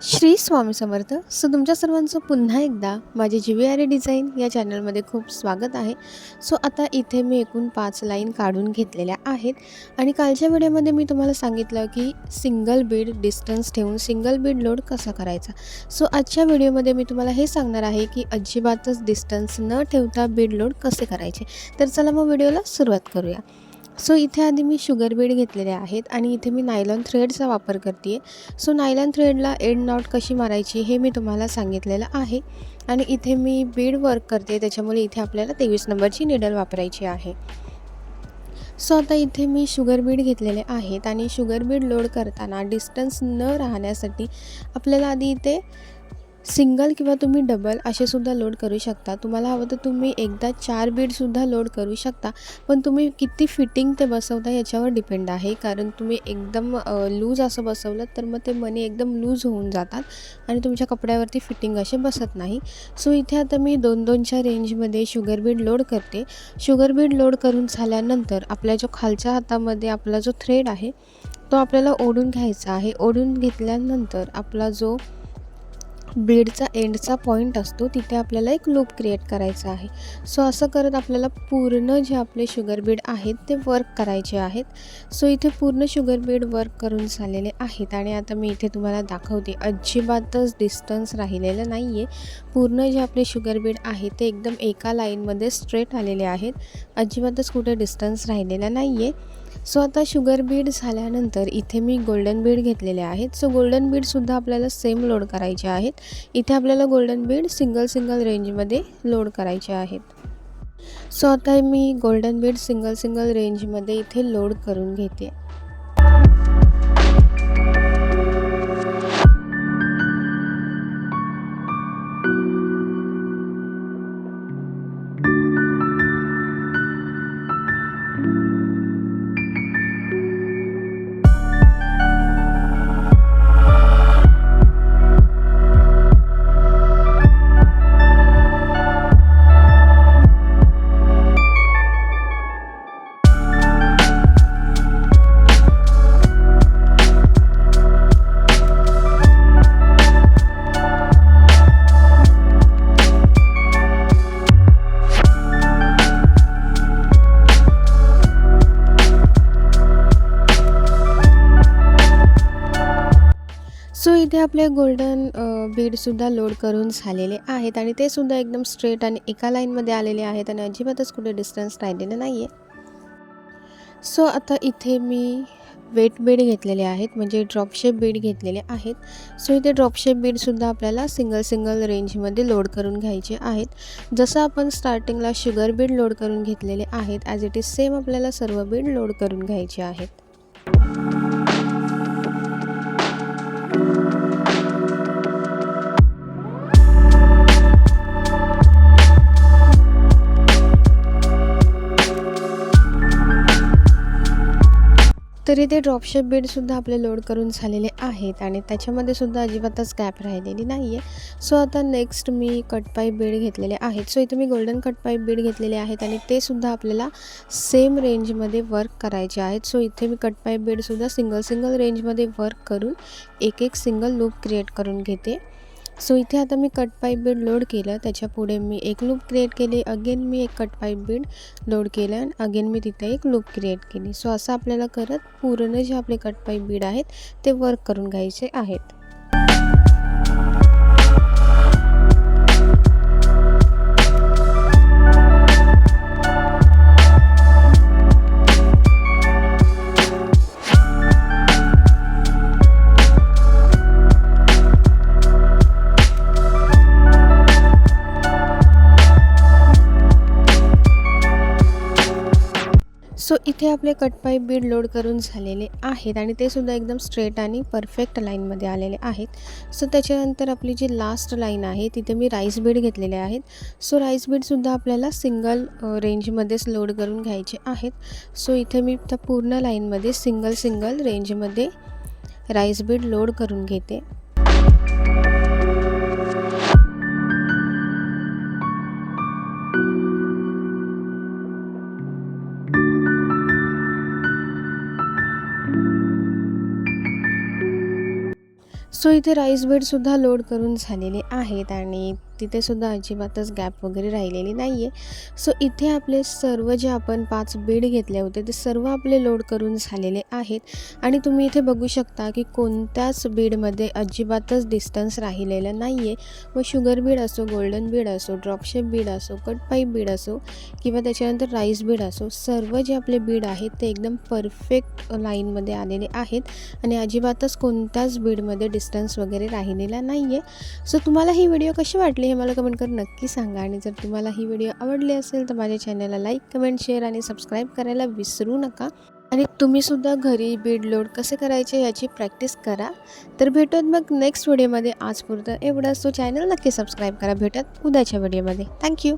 श्री स्वामी समर्थ. तुमच्या सर्वांचं पुन्हा एकदा माझे जीवीआर डिझाईन या चॅनलमध्ये खूप स्वागत आहे. आता इथे मी एकूण 5 लाईन काढून घेतलेल्या आहेत आणि कालच्या व्हिडिओमध्ये मी तुम्हाला सांगितलं की सिंगल बीड डिस्टन्स ठेवून सिंगल बीड लोड कसा करायचा. आजच्या व्हिडिओमध्ये मी तुम्हाला हे सांगणार आहे की अजिबातच डिस्टन्स न ठेवता बीड लोड कसे करायचे. तर चला मग व्हिडिओला सुरुवात करूया. इथे आधी मी शुगर बीड घेतलेले आहेत आणि इथे मी नायलॉन थ्रेडचा वापर करते आहे. नायलॉन थ्रेडला एंड नॉट कशी मारायची हे मी तुम्हाला सांगितलेलं आहे आणि इथे मी बीड वर्क करते, त्याच्यामुळे इथे आपल्याला 23 नंबरची निडल वापरायची आहे. आता इथे मी शुगर बीड घेतलेले आहेत आणि शुगर बीड लोड करताना डिस्टन्स न राहण्यासाठी आपल्याला आधी इथे सिंगल किंवा तुम्ही डबल असे सुद्धा लोड करू शकता. तुम्हाला हवं तर तुम्ही एकदा 4 बीडसुद्धा लोड करू शकता, पण तुम्ही किती फिटिंग ते बसवता याच्यावर डिपेंड आहे. कारण तुम्ही एकदम लूज असं बसवलं तर मग ते मणी एकदम लूज होऊन जातात आणि तुमच्या कपड्यावरती फिटिंग असे बसत नाही. इथे आता मी 2-2च्या रेंजमध्ये शुगर बीड लोड करते. शुगर बीड लोड करून झाल्यानंतर आपल्या जो खालच्या हातामध्ये आपला जो थ्रेड आहे तो आपल्याला ओढून घ्यायचा आहे. ओढून घेतल्यानंतर आपला जो बीडचा एंडचा पॉईंट असतो तिथे आपल्याला एक लूप क्रिएट करायचा आहे. असं करत आपल्याला पूर्ण जे आपले शुगर बीड आहेत ते वर्क करायचे आहेत. इथे पूर्ण शुगर बीड वर्क करून झालेले आहेत आणि आता मी इथे तुम्हाला दाखवते. अजिबातच डिस्टन्स राहिलेलं नाही आहे. पूर्ण जे आपले शुगर बीड आहेत ते एकदम एका लाईनमध्ये स्ट्रेट आलेले आहेत. अजिबातच कुठे डिस्टन्स राहिलेला नाही आहे. आता शुगर बीड झाल्यानंतर इथे मी गोल्डन बीड घेतलेले आहेत. गोल्डन बीडसुद्धा आपल्याला सेम लोड करायचे आहेत. इथे आपल्याला गोल्डन बीड सिंगल रेंजमध्ये लोड करायचे आहेत. आता मी गोल्डन बीड सिंगल रेंजमध्ये इथे लोड करून घेते. इथे आपले गोल्डन बीडसुद्धा लोड करून झालेले आहेत आणि ते सुद्धा एकदम स्ट्रेट आणि एका लाईनमध्ये आलेले आहेत आणि अजिबातच कुठे डिस्टन्स राहिलेलं नाही आहे. आता इथे मी वेट बीड घेतलेले आहेत, म्हणजे ड्रॉपशेप बीड घेतलेले आहेत. इथे ड्रॉपशेप बीडसुद्धा आपल्याला सिंगल रेंजमध्ये लोड करून घ्यायचे आहेत. जसं आपण स्टार्टिंगला शुगर बीड लोड करून घेतलेले आहेत ॲज इट इज सेम आपल्याला सर्व बीड लोड करून घ्यायचे आहेत. तर इथे ड्रॉपशेप बीडसुद्धा आपले लोड करून झालेले आहेत आणि त्याच्यामध्ये सुद्धा अजिबातच गॅप राहिलेली नाही आहे. आता नेक्स्ट मी कटपाईप बीड घेतलेले आहेत. इथे मी गोल्डन कटपाईप बीड घेतलेले आहेत आणि ते सुद्धा आपल्याला सेम रेंजमध्ये वर्क करायचे आहेत. इथे मी कटपाईप बीडसुद्धा सिंगल रेंजमध्ये वर्क करून एक सिंगल लूप क्रिएट करून घेते. इथे आता मी कटपाईप बीड लोड केलं, त्याच्या पुढे मी एक लूप क्रिएट केली. अगेन मी एक कटपाईप बीड लोड केलं आणि अगेन मी तिथे एक लूप क्रिएट केली. असं आपल्याला करत पूर्ण जे आपले कटपाईप बीड आहेत ते वर्क करून घ्यायचे आहेत. इथे आपले कटपाईप बीड लोड करून झालेले आहेत आणि ते सुद्धा एकदम स्ट्रेट आणि परफेक्ट लाईनमध्ये आलेले आहेत. त्याच्यानंतर आपली जी लास्ट लाईन आहे तिथे मी राईस बीड घेतलेले आहेत. राईस बीडसुद्धा आपल्याला सिंगल रेंजमध्येच लोड करून घ्यायचे आहेत. इथे मी त्या पूर्ण लाईनमध्ये सिंगल रेंजमध्ये राईस बीड लोड करून घेते. सो इथे राईस बेडसुद्धा लोड करून झालेले आहेत आणि तिथेसुद्धा अजिबातच गॅप वगैरे राहिलेली नाही आहे. सो इथे आपले सर्व जे आपण 5 बेड घेतले होते ते सर्व आपले लोड करून झालेले आहेत आणि तुम्ही इथे बघू शकता की कोणत्याच बेडमध्ये अजिबातच डिस्टन्स राहिलेलं नाही आहे. मग शुगर बीड असो, गोल्डन बीड असो, ड्रॉपशेप बीड असो, कट पाईप बीड असो किंवा त्याच्यानंतर राईस बीड असो, सर्व जे आपले बीड आहेत ते एकदम परफेक्ट लाईनमध्ये आलेले आहेत आणि अजिबातच कोणत्याच बीडमध्ये डिस्टन्स वगैरे राहिलेला नाही आहे. सो तुम्हाला ही व्हिडिओ कशी वाटली हे मला कमेंट करून नक्की सांगा आणि जर तुम्हाला ही व्हिडिओ आवडली असेल तर माझ्या चॅनलला लाईक, कमेंट, शेअर आणि सबस्क्राईब करायला विसरू नका आणि तुम्हीसुद्धा घरी बीड लोड कसे करायचे याची प्रॅक्टिस करा. तर भेटूयात मग नेक्स्ट व्हिडिओमध्ये. आजपुरतं एवढंच. तो चॅनल नक्की सबस्क्राईब करा. भेटत उद्याच्या व्हिडिओमध्ये. थँक्यू.